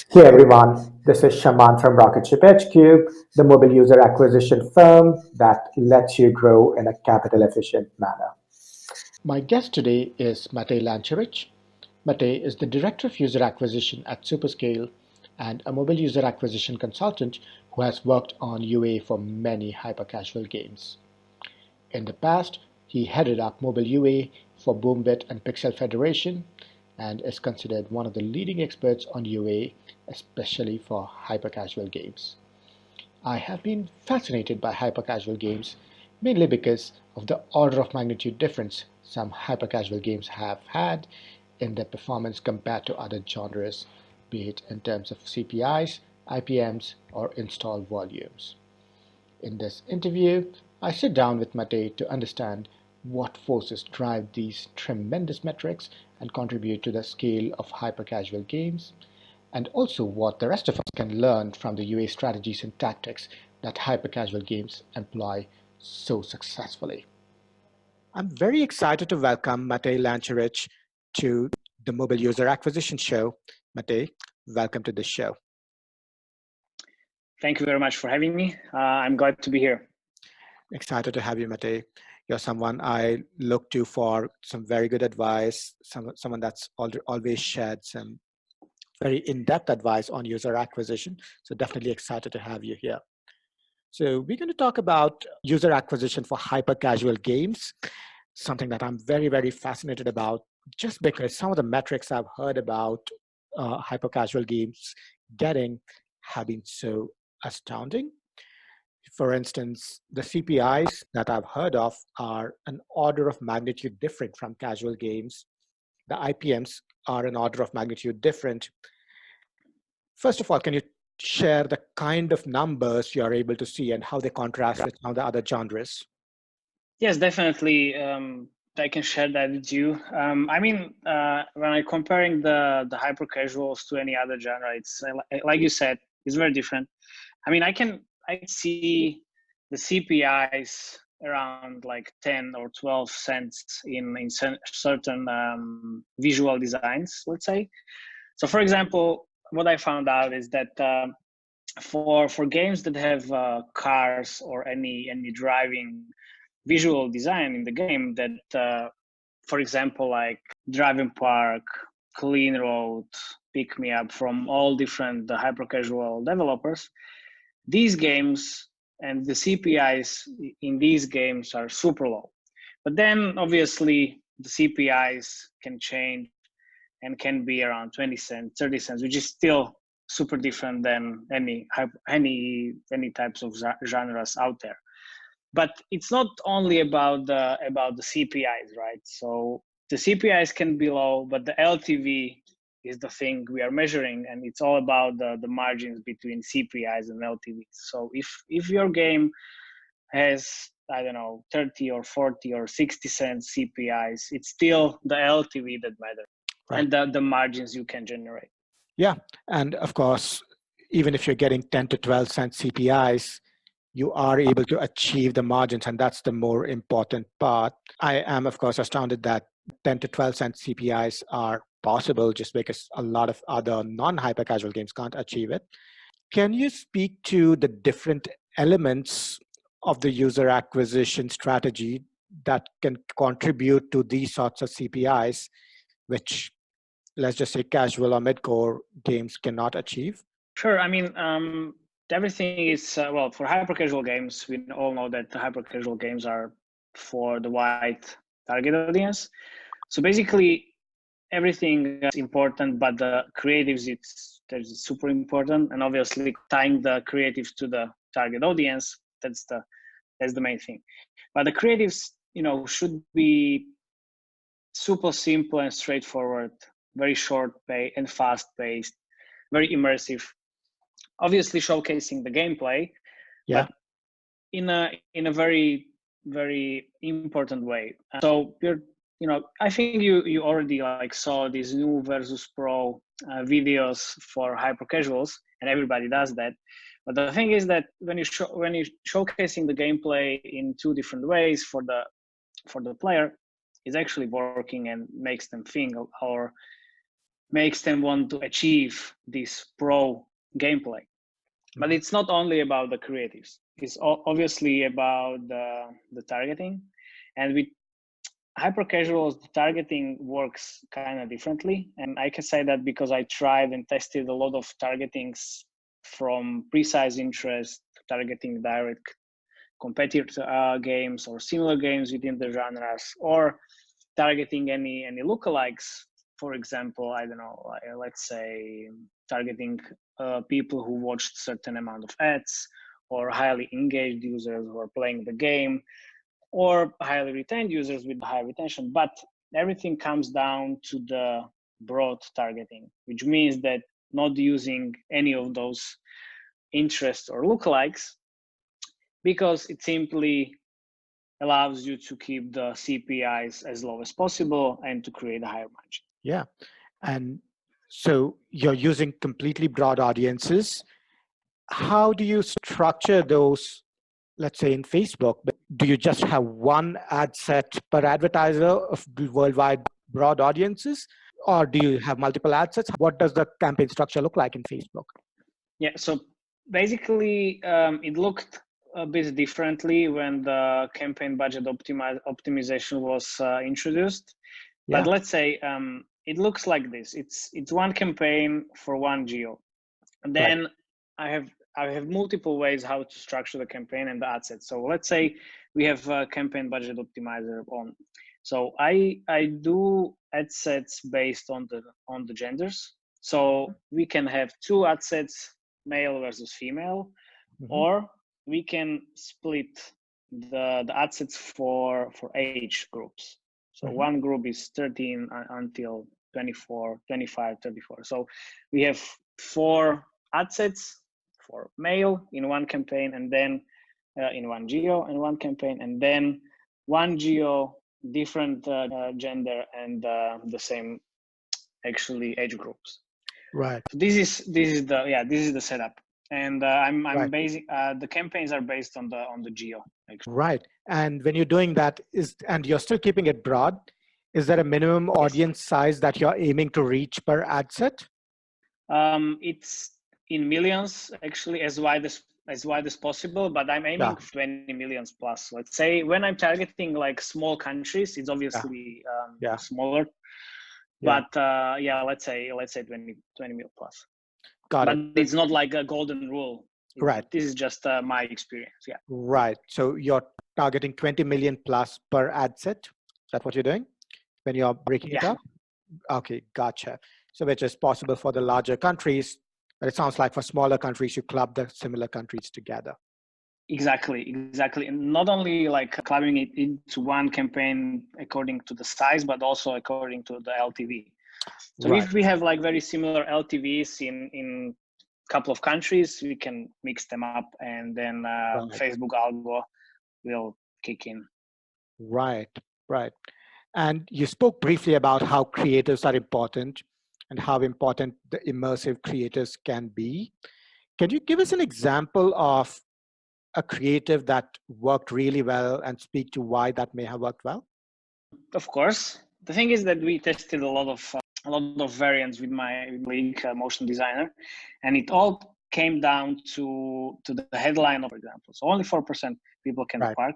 Hey everyone, this is Shaman from Rocket Ship HQ, the mobile user acquisition firm that lets you grow in a capital efficient manner. My guest today is Matej Lancaric. Matej is the Director of User Acquisition at SuperScale and a mobile user acquisition consultant who has worked on UA for many hyper-casual games. In the past, he headed up mobile UA for Boombit and Pixel Federation and is considered one of the leading experts on UA, especially for hyper-casual games. I have been fascinated by hyper-casual games, mainly because of the order of magnitude difference some hyper-casual games have had in their performance compared to other genres, be it in terms of CPIs, IPMs, or install volumes. In this interview, I sit down with Matej to understand what forces drive these tremendous metrics and contribute to the scale of hyper-casual games, and also what the rest of us can learn from the UA strategies and tactics that hyper-casual games employ so successfully. I'm very excited to welcome Matej Lancaric to the Mobile User Acquisition Show. Matej, welcome to the show. Thank you very much for having me. I'm glad to be here. Excited to have you, Matej. You're someone I look to for some very good advice, someone that's always shared some very in-depth advice on user acquisition. So definitely excited to have you here. So we're going to talk about user acquisition for hyper-casual games, something that I'm very, very fascinated about, just because some of the metrics I've heard about hyper-casual games getting have been so astounding. For instance, the CPIs that I've heard of are an order of magnitude different from casual games. The IPMs are an order of magnitude different. First of all, can you share the kind of numbers you are able to see and how they contrast with some of the other genres? Yes, definitely. I can share that with you. When I'm comparing the hyper casuals to any other genre, it's like you said, it's very different. I see the CPIs around like 10 or 12 cents in certain visual designs, let's say. So, for example, what I found out is that for games that have cars or any driving visual design in the game, that for example, like driving park, clean road, pick me up, from all different hyper casual developers, these games and the CPIs in these games are super low. But then obviously the CPIs can change and can be around 20 cents, 30 cents, which is still super different than any types of genres out there. But it's not only about the CPIs, right? So the CPIs can be low, but the LTV is the thing we are measuring, and it's all about the margins between CPIs and LTVs. So if your game has, I don't know, 30 or 40 or 60 cents CPIs, it's still the LTV that matters, right, and the margins you can generate. Yeah, and of course, even if you're getting 10 to 12 cent CPIs, you are able to achieve the margins, and that's the more important part. I am, of course, astounded that 10 to 12 cent CPIs are possible just because a lot of other non-hyper casual games can't achieve it. Can you speak to the different elements of the user acquisition strategy that can contribute to these sorts of CPIs, which, let's just say, casual or mid-core games cannot achieve? Sure. Everything is well, for hyper casual games. We all know that the hyper casual games are for the wide target audience. So basically, everything is important, but the creatives it's super important, and obviously tying the creatives to the target audience, that's the main thing. But the creatives, should be super simple and straightforward, very short pay and fast paced, very immersive, obviously showcasing the gameplay, Yeah. but in a very important way. So I think you already like saw these new versus pro videos for hyper casuals, and everybody does that. But the thing is that when you showcasing the gameplay in two different ways for the player, it's actually working and makes them think, or makes them want to achieve this pro gameplay. But it's not only about the creatives. It's obviously about the targeting. And with hyper casuals, the targeting works kind of differently. And I can say that because I tried and tested a lot of targetings, from precise interest, targeting direct competitor games or similar games within the genres, or targeting any lookalikes. For example, I don't know, let's say targeting people who watched certain amount of ads, or highly engaged users who are playing the game, or highly retained users with high retention. But everything comes down to the broad targeting, which means that not using any of those interests or lookalikes, because it simply allows you to keep the CPIs as low as possible and to create a higher margin. Yeah. And so you're using completely broad audiences. How do you structure those, let's say in Facebook? Do you just have one ad set per advertiser of worldwide broad audiences? Or do you have multiple ad sets? What does the campaign structure look like in Facebook? Yeah, so basically it looked a bit differently when the campaign budget optimization was introduced. Yeah. But let's say it looks like this. It's one campaign for one geo. And then right. I have multiple ways how to structure the campaign and the ad set. So let's say we have a campaign budget optimizer on. So I do ad sets based on the genders. So we can have two ad sets, male versus female, or we can split the ad sets for age groups. So one group is 13 until 24, 25, 34. So we have 4 ad sets for male in one campaign, and then in one geo in one campaign, and then one geo, different gender, and the same actually age groups. Right. So this is the setup. And I'm right. Basing the campaigns are based on the geo. Actually. Right. And when you're doing that, and you're still keeping it broad, is there a minimum audience size that you're aiming to reach per ad set? It's in millions, actually, as wide as possible. But I'm aiming for 20 millions plus. Let's say when I'm targeting like small countries, it's obviously smaller. Yeah. But let's say 20 mil plus. But it's not like a golden rule. Right. This is just my experience. Yeah. Right. So you're targeting 20 million plus per ad set. Is that what you're doing when you're breaking it up? Okay, gotcha. So which is possible for the larger countries, but it sounds like for smaller countries, you club the similar countries together. Exactly. And not only like clubbing it into one campaign according to the size, but also according to the LTV. So if we have like very similar LTVs in a couple of countries, we can mix them up, and then Facebook algo will kick in. Right. And you spoke briefly about how creators are important and how important the immersive creators can be. Can you give us an example of a creative that worked really well and speak to why that may have worked well? Of course. The thing is that we tested a lot of variants with my colleague, motion designer, and it all came down to the headline, for example. So only 4% people can park,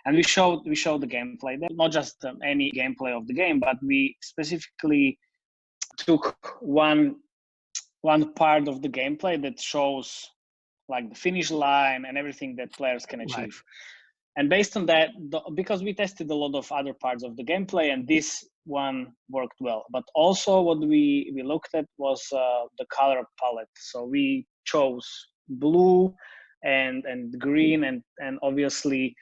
and we showed the gameplay. Not just any gameplay of the game, but we specifically took one part of the gameplay that shows like the finish line and everything that players can achieve. And based on that, because we tested a lot of other parts of the gameplay, and this one worked well. But also what we looked at was the color palette. So we chose blue and green, and obviously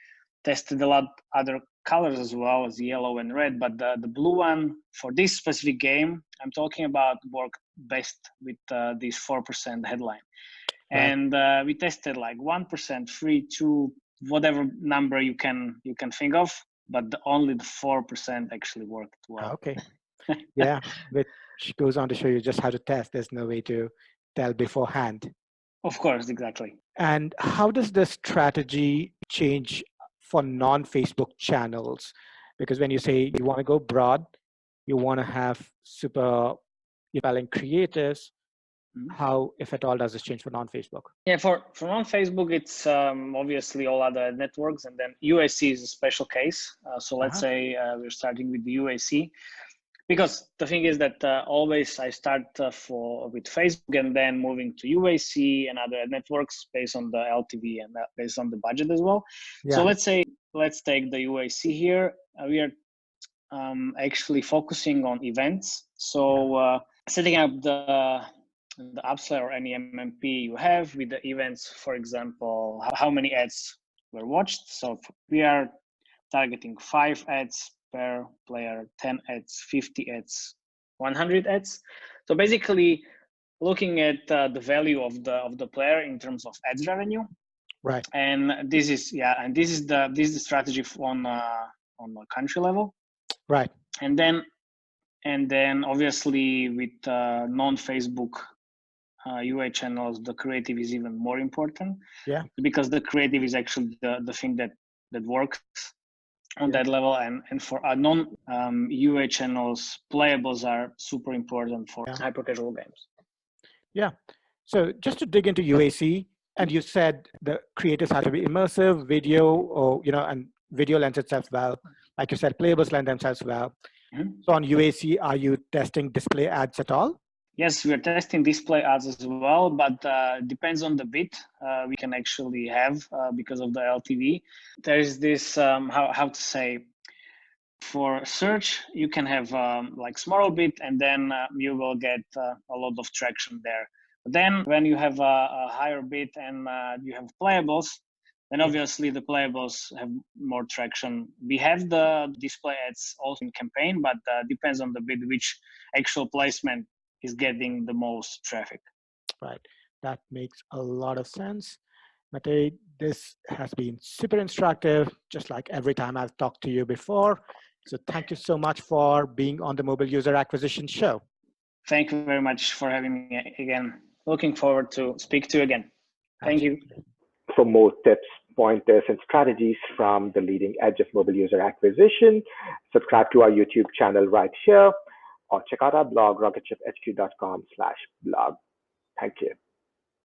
tested a lot other colors as well as yellow and red. But the blue one for this specific game I'm talking about worked best with this 4% headline. And we tested like 1%, 3, 2, whatever number you can think of, but only the 4% actually worked well. Okay. Yeah, which goes on to show you just how to test. There's no way to tell beforehand. Of course, exactly. And how does the strategy change for non-Facebook channels? Because when you say you want to go broad, you want to have super spelling creatives, how, if at all, does this change for non-Facebook? Yeah, for non-Facebook, it's obviously all other networks, and then UAC is a special case. So let's say we're starting with the UAC, because the thing is that always I start with Facebook and then moving to UAC and other networks based on the LTV and based on the budget as well. Yeah. So let's take the UAC here. We are actually focusing on events. So setting up the upsell or any MMP you have with the events, for example, how many ads were watched. So we are targeting 5 ads per player, 10 ads, 50 ads, 100 ads. So basically looking at the value of the player in terms of ads revenue. Right. And this is the strategy on a country level. Right. And then obviously with non-Facebook UA channels, the creative is even more important. Yeah. Because the creative is actually the thing that works on that level, and for our non-UA channels, playables are super important for hyper-casual games. Yeah. So just to dig into UAC, and you said the creatives have to be immersive, video, or and video lends itself well. Like you said, playables lend themselves well. So on UAC, are you testing display ads at all? Yes, we are testing display ads as well, but depends on the bit we can actually have because of the LTV. There is this, how to say, for search, you can have like small bit, and then you will get a lot of traction there. But then when you have a higher bit and you have playables, then obviously the playables have more traction. We have the display ads also in campaign, but depends on the bit which actual placement is getting the most traffic. Right. That makes a lot of sense. Matej, this has been super instructive, just like every time I've talked to you before. So thank you so much for being on the Mobile User Acquisition Show. Thank you very much for having me again. Looking forward to speak to you again. Thank you. For more tips, pointers, and strategies from the leading edge of mobile user acquisition, subscribe to our YouTube channel right here, or check out our blog, rocketship.hq.com/blog. Thank you.